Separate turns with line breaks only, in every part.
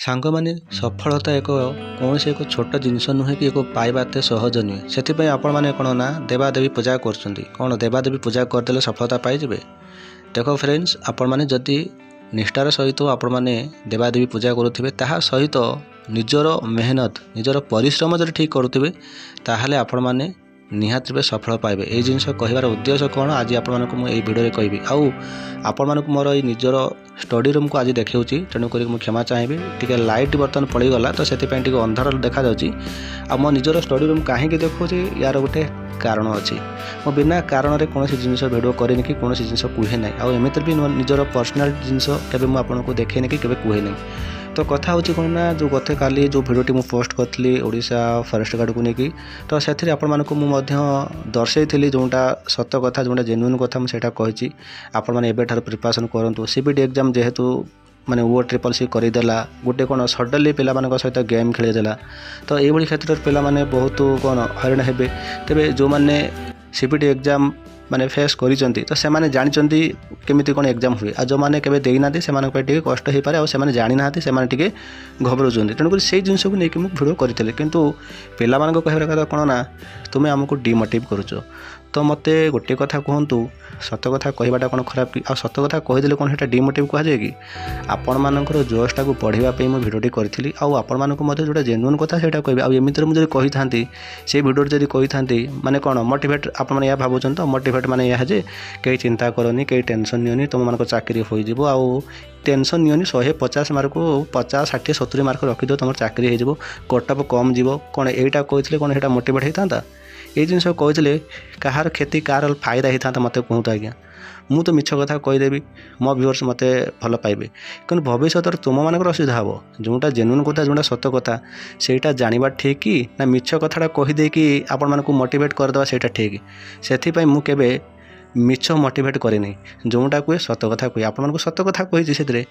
ସାଙ୍ଗମାନେ ସଫଳତା କୌଣସି ଏକ ଛୋଟ ଜିନିଷ ନୁହେଁ କି ଏକ ପାଇବା ଏତେ ସହଜ ନୁହେଁ। ସେଥିପାଇଁ ଆପଣମାନେ କ'ଣ ନା ଦେବାଦେବୀ ପୂଜା କରୁଛନ୍ତି। କ'ଣ ଦେବାଦେବୀ ପୂଜା କରିଦେଲେ ସଫଳତା ପାଇଯିବେ? ଦେଖ ଫ୍ରେଣ୍ଡସ୍, ଆପଣମାନେ ଯଦି ନିଷ୍ଠାର ସହିତ ଆପଣମାନେ ଦେବାଦେବୀ ପୂଜା କରୁଥିବେ, ତାହା ସହିତ ନିଜର ମେହନତ ନିଜର ପରିଶ୍ରମ ଯଦି ଠିକ୍ କରୁଥିବେ, ତାହେଲେ ଆପଣମାନେ ନିହାତି ରୂପେ ସଫଳ ପାଇବେ। ଏହି ଜିନିଷ କହିବାର ଉଦ୍ଦେଶ୍ୟ କ'ଣ ଆଜି ଆପଣମାନଙ୍କୁ ମୁଁ ଏହି ଭିଡ଼ିଓରେ କହିବି। ଆଉ ଆପଣମାନଙ୍କୁ ମୋର ଏଇ ନିଜର ଷ୍ଟଡି ରୁମ୍କୁ ଆଜି ଦେଖାଉଛି, ତେଣୁକରି ମୁଁ କ୍ଷମା ଚାହିଁବି। ଟିକେ ଲାଇଟ୍ ବର୍ତ୍ତମାନ ପଳେଇଗଲା ତ ସେଥିପାଇଁ ଟିକେ ଅନ୍ଧାର ଦେଖାଯାଉଛି। ଆଉ ମୋ ନିଜର ଷ୍ଟଡି ରୁମ୍ କାହିଁକି ଦେଖାଉଛି, ୟାର ଗୋଟେ କାରଣ ଅଛି। ମୁଁ ବିନା କାରଣରେ କୌଣସି ଜିନିଷ ଭିଡ଼ିଓ କରେନି କି କୌଣସି ଜିନିଷ କୁହେ ନାହିଁ। ଆଉ ଏମିତିରେ ବି ନିଜର ପର୍ସନାଲ ଜିନିଷ କେବେ ମୁଁ ଆପଣଙ୍କୁ ଦେଖେନି କି କେବେ କୁହେ ନାହିଁ। ତ କଥା ହେଉଛି କ'ଣ ନା, ଯେଉଁ ଗତକାଲି ଯେଉଁ ଭିଡ଼ିଓଟି ମୁଁ ପୋଷ୍ଟ କରିଥିଲି ଓଡ଼ିଶା ଫରେଷ୍ଟ ଗାର୍ଡ଼କୁ ନେଇକି, ତ ସେଥିରେ ଆପଣମାନଙ୍କୁ ମୁଁ ମଧ୍ୟ ଦର୍ଶାଇଥିଲି ଯେଉଁଟା ସତ କଥା, ଯେଉଁଟା ଜେନ୍ୟୁନ୍ କଥା ମୁଁ ସେଇଟା କହିଛି। ଆପଣମାନେ ଏବେଠାରୁ ପ୍ରିପାରେସନ୍ କରନ୍ତୁ। CBT ଏକ୍ଜାମ୍ ଯେହେତୁ ମାନେ OSSC କରିଦେଲା, ଗୋଟେ କ'ଣ ସଡନ୍ଲି ପିଲାମାନଙ୍କ ସହିତ ଗେମ୍ ଖେଳିଦେଲା, ତ ଏଇଭଳି କ୍ଷେତ୍ରରେ ପିଲାମାନେ ବହୁତ କ'ଣ ହଇରାଣ ହେବେ। ତେବେ ଯେଉଁମାନେ CBT ଏକ୍ଜାମ୍ ମାନେ ଫେସ୍ କରିଛନ୍ତି, ତ ସେମାନେ ଜାଣିଛନ୍ତି କେମିତି କ'ଣ ଏକ୍ଜାମ୍ ହୁଏ। ଆଉ ଯେଉଁମାନେ କେବେ ଦେଇନାହାନ୍ତି ସେମାନଙ୍କ ପାଇଁ ଟିକେ କଷ୍ଟ ହୋଇପାରେ, ଆଉ ସେମାନେ ଜାଣିନାହାନ୍ତି, ସେମାନେ ଟିକେ ଘବରଉଛନ୍ତି। ତେଣୁକରି ସେଇ ଜିନିଷକୁ ନେଇକି ମୁଁ ଭିଡ଼ିଓ କରିଥିଲି। କିନ୍ତୁ ପିଲାମାନଙ୍କ କହିବାର କଥା କ'ଣ ନା, ତୁମେ ଆମକୁ ଡିମୋଟିଭ୍ କରୁଛ। ତ ମୋତେ ଗୋଟିଏ କଥା କୁହନ୍ତୁ, ସତ କଥା କହିବାଟା କ'ଣ ଖରାପ କି? ଆଉ ସତ କଥା କହିଦେଲେ କ'ଣ ସେଇଟା ଡିମୋଟିଭ୍ କୁହାଯାଏ କି? ଆପଣମାନଙ୍କର ଜୋସ୍ଟାକୁ ବଢ଼ିବା ପାଇଁ ମୁଁ ଭିଡ଼ିଓଟି କରିଥିଲି। ଆଉ ଆପଣମାନଙ୍କୁ ମଧ୍ୟ ଯେଉଁଟା ଜେନ୍ୟୁନ୍ କଥା ସେଇଟା କହିବି। ଆଉ ଏମିତିରେ ମୁଁ ଯଦି କହିଥାନ୍ତି, ସେଇ ଭିଡ଼ିଓରେ ଯଦି କହିଥାନ୍ତି ମାନେ କ'ଣ ମୋଟିଭେଟ୍, ଆପଣମାନେ ଏହା ଭାବୁଛନ୍ତି ତ ମୋଟିଭେଟ୍ ମାନେ ଏହା ଯେ କେହି ଚିନ୍ତା କରନି, କେହି ଟେନସନ୍ ନିଅନି, ତୁମମାନଙ୍କ ଚାକିରି ହୋଇଯିବ। ଆଉ ଟେନସନ୍ ନିଅନି, 150 ମାର୍କକୁ 50, 60, 70 ମାର୍କ ରଖିଦିଅ, ତୁମର ଚାକିରି ହୋଇଯିବ, କଟଅଫ୍ କମ୍ ଯିବ। କ'ଣ ଏଇଟା କହିଥିଲେ କ'ଣ ସେଇଟା ମୋଟିଭେଟ୍ ହେଇଥାନ୍ତା? ଏଇ ଜିନିଷ କହିଥିଲେ କାହାର କ୍ଷତି କାହାର ଫାଇଦା ହେଇଥାନ୍ତା ମୋତେ କୁହନ୍ତୁ ଆଜ୍ଞା। ମୁଁ ତ ମିଛ କଥା କହିଦେବି, ମୋ ଭିଉଅର୍ସ ମୋତେ ଭଲ ପାଇବେ, କିନ୍ତୁ ଭବିଷ୍ୟତରେ ତୁମମାନଙ୍କର ଅସୁବିଧା ହେବ। ଯେଉଁଟା ଜେନ୍ୟୁନ୍ କଥା, ଯେଉଁଟା ସତ କଥା, ସେଇଟା ଜାଣିବା ଠିକ୍ କି ନା ମିଛ କଥାଟା କହିଦେଇକି ଆପଣମାନଙ୍କୁ ମୋଟିଭେଟ୍ କରିଦେବା ସେଇଟା ଠିକ୍? ସେଥିପାଇଁ ମୁଁ କେବେ ମିଛ ମୋଟିଭେଟ୍ କରେନି, ଯେଉଁଟା କୁହେ ସତ କଥା କୁହେ। ଆପଣମାନଙ୍କୁ ସତ କଥା କହିଛି ସେଥିରେ,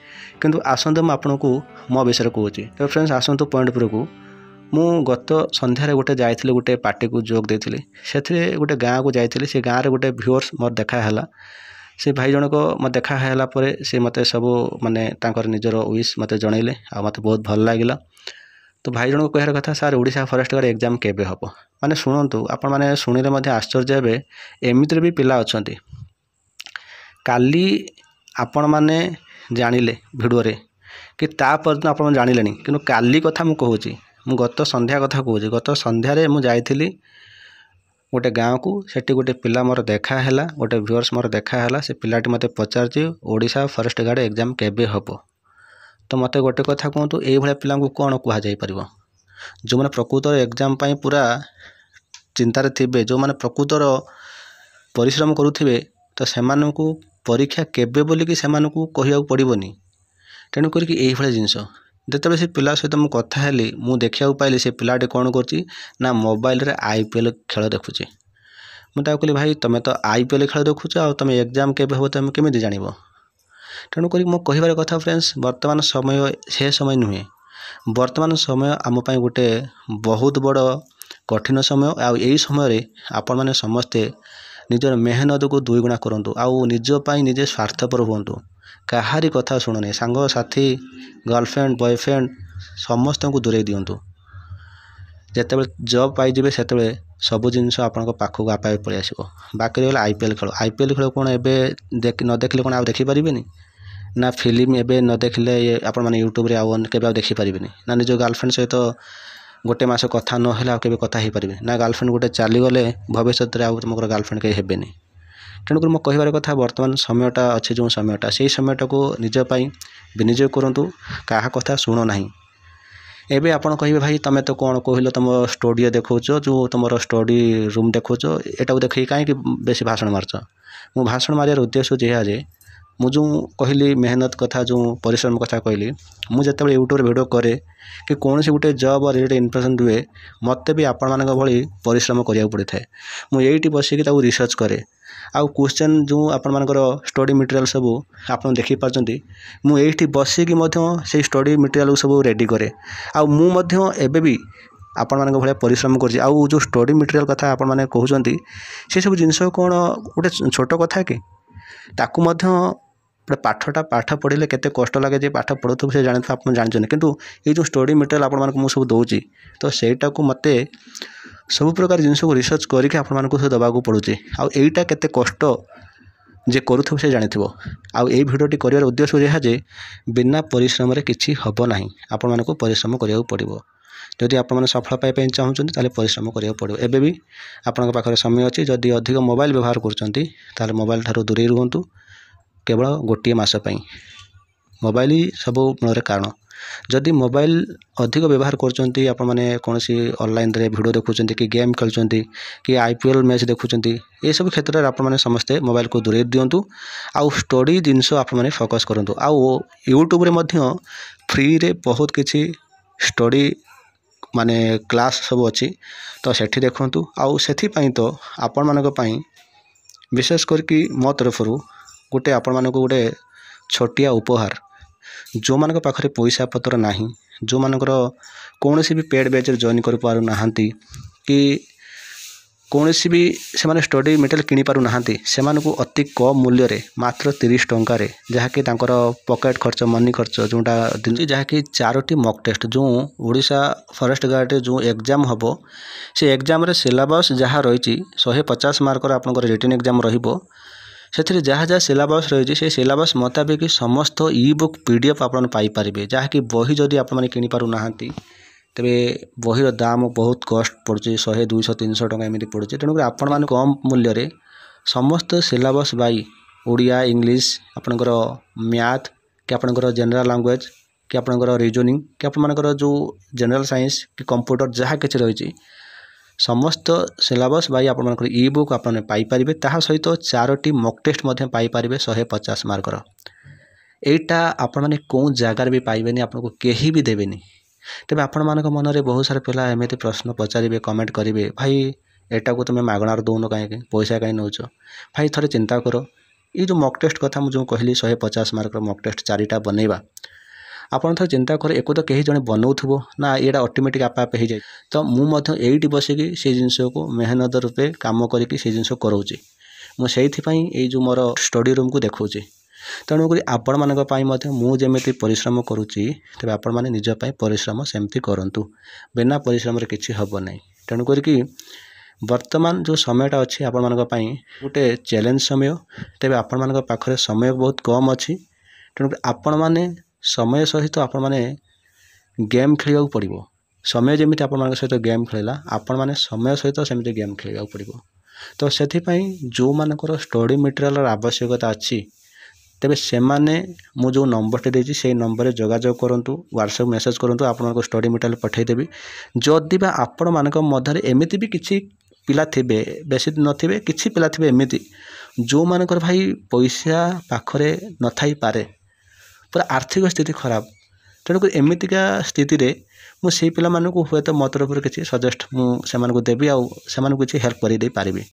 କିନ୍ତୁ ଆସନ୍ତୁ ମୁଁ ଆପଣଙ୍କୁ ମୋ ବିଷୟରେ କହୁଛି। ତ ଫ୍ରେଣ୍ଡସ୍, ଆସନ୍ତୁ ପଏଣ୍ଟ ଉପରକୁ। ମୁଁ ଗତ ସନ୍ଧ୍ୟାରେ ଯାଇଥିଲି ଗୋଟେ ପାର୍ଟିକୁ ଯୋଗ ଦେଇଥିଲି। ସେଥିରେ ଗୋଟେ ଗାଁକୁ ଯାଇଥିଲି। ସେ ଗାଁରେ ଗୋଟେ ଭିଉଅର୍ସ ମୋର ଦେଖା ହେଲା। ସେ ଭାଇ ଜଣକ ମୋତେ ଦେଖା ହେଲା ପରେ ସେ ମୋତେ ସବୁ ମାନେ ତାଙ୍କର ନିଜର ୱିଶ୍ ମୋତେ ଜଣାଇଲେ, ଆଉ ମୋତେ ବହୁତ ଭଲ ଲାଗିଲା। ତ ଭାଇ ଜଣକ କହିବାର କଥା, sir Odisha forest guard exam କେବେ ହେବ? ମାନେ ଶୁଣନ୍ତୁ, ଆପଣମାନେ ଶୁଣିଲେ ମଧ୍ୟ ଆଶ୍ଚର୍ଯ୍ୟ ହେବେ, ଏମିତିରେ ବି ପିଲା ଅଛନ୍ତି। କାଲି ଆପଣମାନେ ଜାଣିଲେ ଭିଡ଼ିଓରେ କି ତା ପରଦିନ ଆପଣମାନେ ଜାଣିଲେଣି, କିନ୍ତୁ କାଲି କଥା ମୁଁ କହୁଛି, ମୁଁ ଗତ ସନ୍ଧ୍ୟା କଥା କହୁଛି। ଗତ ସନ୍ଧ୍ୟାରେ ମୁଁ ଯାଇଥିଲି ଗୋଟେ ଗାଁକୁ। ସେଠି ଗୋଟେ ପିଲା ମୋର ଦେଖା ହେଲା, ଗୋଟେ ଭିଉଅର୍ସ ମୋର ଦେଖା ହେଲା। ସେ ପିଲାଟି ମୋତେ ପଚାରୁଛି ଓଡ଼ିଶା ଫରେଷ୍ଟ ଗାର୍ଡ଼ ଏକ୍ଜାମ୍ କେବେ ହେବ? ତ ମୋତେ ଗୋଟେ କଥା କୁହନ୍ତୁ, ଏଇଭଳିଆ ପିଲାଙ୍କୁ କ'ଣ କୁହାଯାଇପାରିବ? ଯେଉଁମାନେ ପ୍ରକୃତର ଏକ୍ଜାମ୍ ପାଇଁ ପୁରା ଚିନ୍ତାରେ ଥିବେ, ଯେଉଁମାନେ ପ୍ରକୃତର ପରିଶ୍ରମ କରୁଥିବେ, ତ ସେମାନଙ୍କୁ ପରୀକ୍ଷା କେବେ ବୋଲିକି ସେମାନଙ୍କୁ କହିବାକୁ ପଡ଼ିବନି। ତେଣୁ କରିକି ଏଇଭଳିଆ ଜିନିଷ। ଯେତେବେଳେ ସେ ପିଲା ସହିତ ମୁଁ କଥା ହେଲି, ମୁଁ ଦେଖିବାକୁ ପାଇଲି ସେ ପିଲାଟି କ'ଣ କରୁଛି ନା ମୋବାଇଲରେ IPL ଖେଳ ଦେଖୁଛି। ମୁଁ ତାକୁ କହିଲି, ଭାଇ ତୁମେ ତ IPL ଖେଳ ଦେଖୁଛ, ଆଉ ତୁମେ ଏକ୍ଜାମ୍ କେବେ ହେବ ତୁମେ କେମିତି ଜାଣିବ? ତେଣୁକରି ମୋ କହିବାର କଥା ଫ୍ରେଣ୍ଡସ୍, ବର୍ତ୍ତମାନ ସମୟ ସେ ସମୟ ନୁହେଁ। ବର୍ତ୍ତମାନ ସମୟ ଆମ ପାଇଁ ଗୋଟେ ବହୁତ ବଡ଼ କଠିନ ସମୟ। ଆଉ ଏଇ ସମୟରେ ଆପଣମାନେ ସମସ୍ତେ ନିଜର ମେହନତକୁ ଦୁଇଗୁଣା କରନ୍ତୁ। ଆଉ ନିଜ ପାଇଁ ନିଜେ ସ୍ୱାର୍ଥପର ହୁଅନ୍ତୁ। କାହାରି କଥା ଶୁଣନି। ସାଙ୍ଗସାଥି, ଗର୍ଲଫ୍ରେଣ୍ଡ, ବୟଫ୍ରେଣ୍ଡ ସମସ୍ତଙ୍କୁ ଦୂରେଇ ଦିଅନ୍ତୁ। ଯେତେବେଳେ ଜବ୍ ପାଇଯିବେ, ସେତେବେଳେ ସବୁ ଜିନିଷ ଆପଣଙ୍କ ପାଖକୁ ଆପେ ଆପେ ପଳେଇ ଆସିବ। ବାକି ରହିଲା IPL ଖେଳ। IPL ଖେଳ କ'ଣ ଏବେ ନ ଦେଖିଲେ କ'ଣ ଆଉ ଦେଖିପାରିବେନି? ନା ଫିଲ୍ମ ଏବେ ନ ଦେଖିଲେ ଆପଣମାନେ ୟୁଟ୍ୟୁବରେ ଆଉ କେବେ ଆଉ ଦେଖିପାରିବେନି? ନା ନିଜ ଗାର୍ଲଫ୍ରେଣ୍ଡ ସହିତ ଗୋଟେ ମାସ କଥା ନହେଲେ ଆଉ କେବେ କଥା ହେଇପାରିବେ? ନା ଗାର୍ଲଫ୍ରେଣ୍ଡ ଗୋଟେ ଚାଲିଗଲେ ଭବିଷ୍ୟତରେ ଆଉ ତୁମର ଗାର୍ଲଫ୍ରେଣ୍ଡ କେହି ହେବେନି? ତେଣୁକରି ମୋ କହିବାର କଥା, ବର୍ତ୍ତମାନ ସମୟଟା ଅଛି ଯେଉଁ ସମୟଟା, ସେଇ ସମୟଟାକୁ ନିଜ ପାଇଁ ବିନିଯୋଗ କରନ୍ତୁ। କାହା କଥା ଶୁଣ ନାହିଁ। ଏବେ ଆପଣ କହିବେ, ଭାଇ ତୁମେ ତ କ'ଣ କହିଲ, ତୁମ ଷ୍ଟୁଡ଼ିଓ ଦେଖାଉଛ, ଯେଉଁ ତୁମର ଷ୍ଟଡି ରୁମ୍ ଦେଖାଉଛ, ଏଟାକୁ ଦେଖିକି କାହିଁକି ବେଶୀ ଭାଷଣ ମାରୁଛ? ମୁଁ ଭାଷଣ ମାରିବାର ଉଦ୍ଦେଶ୍ୟ ଏହା ଯେ, ମୁଁ ଯେଉଁ କହିଲି ମେହନତ କଥା, ଯେଉଁ ପରିଶ୍ରମ କଥା କହିଲି, ମୁଁ ଯେତେବେଳେ ୟୁଟ୍ୟୁବରେ ଭିଡ଼ିଓ କରେ କି କୌଣସି ଗୋଟେ ଜବ୍ ରିଲେଟେଡ୍ ଇନଫର୍ମେସନ୍ ଦିଏ, ମୋତେ ବି ଆପଣମାନଙ୍କ ଭଳି ପରିଶ୍ରମ କରିବାକୁ ପଡ଼ିଥାଏ। ମୁଁ ଏଇଠି ବସିକି ତାକୁ ରିସର୍ଚ୍ଚ କରେ। ଆଉ କ୍ୱେଶ୍ଚନ୍ ଯେଉଁ ଆପଣମାନଙ୍କର ଷ୍ଟଡି ମେଟେରିଆଲ୍ ସବୁ ଆପଣ ଦେଖିପାରୁଛନ୍ତି, ମୁଁ ଏଇଠି ବସିକି ମଧ୍ୟ ସେଇ ଷ୍ଟଡି ମେଟେରିଆଲ୍କୁ ସବୁ ରେଡ଼ି କରେ। ଆଉ ମୁଁ ମଧ୍ୟ ଏବେ ବି ଆପଣମାନଙ୍କ ଭଳିଆ ପରିଶ୍ରମ କରୁଛି। ଆଉ ଯେଉଁ ଷ୍ଟଡି ମେଟେରିଆଲ୍ କଥା ଆପଣମାନେ କହୁଛନ୍ତି, ସେସବୁ ଜିନିଷ କ'ଣ ଗୋଟେ ଛୋଟ କଥା କି? ତାକୁ ମଧ୍ୟ गोटे पाठ पढ़े केते कष्ट लगे जे पाठ पढ़ुथु से जानी आप जानते किंतु ये जो स्टडी मटेरियल आप सब दूसरी तो सहीटा को मत सब प्रकार जिन को रिसर्च करके आपको दवाक पड़ुचे आईटा केते कष्ट जे करूथु से जानी आउ ये भिडियोटी कर उद्देश्य यह जे बिना परिश्रम किसी हम ना आपण को परिश्रम करा पड़ो जदि आप सफल पाइप चाहूँगी ताले परिश्रम करा पड़ो एबे भी आपन पाखे समय अच्छी जदि अधिक मोबाइल व्यवहार कर मोबाइल ठारू दूरे रुहतु केवल गोटे मसपाई मोबाइल ही सब मूल कारण जदि मोबाइल अधिक व्यवहार करते कौन ऑनलाइन रे वीडियो देखुं कि गेम खेलुंट कि आईपीएल मैच देखुं ये सब क्षेत्र में आप समस्ते मोबाइल को दूरे दिंतु आउ स्टडी जिनस आप फोकस करूँ आउ यूट्यूब रे मध्य फ्री रे बहुत किसी स्टडी माने क्लास सब अच्छी तो सेठी देखु आउ से तो आपण मानी विशेष करके मो तरफ गोटे आपण मानक गोटे छोटिया उपहार जो मान पाखे पैसा पत्र ना जो मानकर कौन भी पेड बैच जॉइन कर पारु नाहांती कि कौन भी से स्टडी मटेरियल किनी पारु नाहांती से अति कम मूल्य रे मात्र 30 टंकार जहाँकि पॉकेट खर्च मनी खर्च जोटा जहाँकि 4टी मॉक टेस्ट जो ओडिशा फॉरेस्ट गार्ड जो एग्जाम हम से एग्जाम रे सिलेबस जहाँ रही 150 मार्कर आपंकर रिटन एग्जाम रहिबो से जहाँ जहाँ सिलेबस रही से सिलेबस मुताबिक समस्त ई बुक पीडीएफ आप पाइपर जहाँकि बही जदि आप कि पारु नाहांती तेरे बहीर दाम बहुत कस्ट पड़ुचे 100 200 300 टका एमती पड़ुचे तेणुकर आपण मैंने कम मूल्य रे समस्त सिलेबस बाई ओडिया इंग्लिश आपणकर मैथ कि आपणकर जनरल लैंग्वेज कि आपणकर रीजनिंग कि आपणकर जो जनरल साइंस कि कंप्यूटर जहाँ किसी रही समस्त सिलेबस बाई आपणकर ई बुक आपने पाइपर ता सहित 4टी मॉक टेस्ट पाइपर 150 मार्कर एटा आपण मैंने कौन जगार भी पाइबेनी आपको कहीं भी देवेनी तेज आपण मान मन में बहुत सारा पिला एमती प्रश्न पचारे कमेंट करेंगे भाई एटा को तुम्हें मागणार दौन कहीं पैसा कहीं नौ भाई थोड़े चिंता कर ये जो मॉक टेस्ट कथा मुझे कहली 150 मार्क मॉक टेस्ट 4टा बनइबा आपन थोड़े चिंता कर एको तो कहीं जड़े बनाऊब ना ये ऑटोमेटिक आप हो जाए तो मुझे बसिकी से जिनस को मेहनत रूपे काम करके से जिनस करोची मुझे जो मोर स्टडी रूम को देखा तेणुक आपण मुझे परिश्रम करुच्ची तेज आपण मैंने निजपाई परिश्रम सेमती करूँ बिना परिश्रम किसी हम ना तेणुक वर्तमान जो समयटा अच्छी आपण गोटे चैलेंज समय तेज आपण पाखे समय बहुत कम अच्छी तेणुक आपण मैंने समय सहित आपण मैंने गेम खेल पड़ो समय जमी आपण सहित गेम खेलला आपण मैंने समय सहित सेमती गेम खेल पड़ो तो से जो मानकर स्टडी मटेरियल आवश्यकता अच्छी तेबे से मु जो नंबर देती से नंबर में जोगाजोग करूँ व्हाट्सएप मेसेज करूँ आपको स्टडी मटेरियल पठेदेवी जदि बा आपण मान मध्य एमती भी किसी पिला थिबे बेसी नथिबे किसी पिला थिबे एमती जो मानकर भाई पैसा पाखरे न थाई पारे पूरा आर्थिक स्थिति खराब तेणुक एमतीका स्थिति रे मुझे पिला हुए तो मो तरफ किसी सजेस्ट मुझे देवी आउ से किसी हेल्प कर दे पारिबी।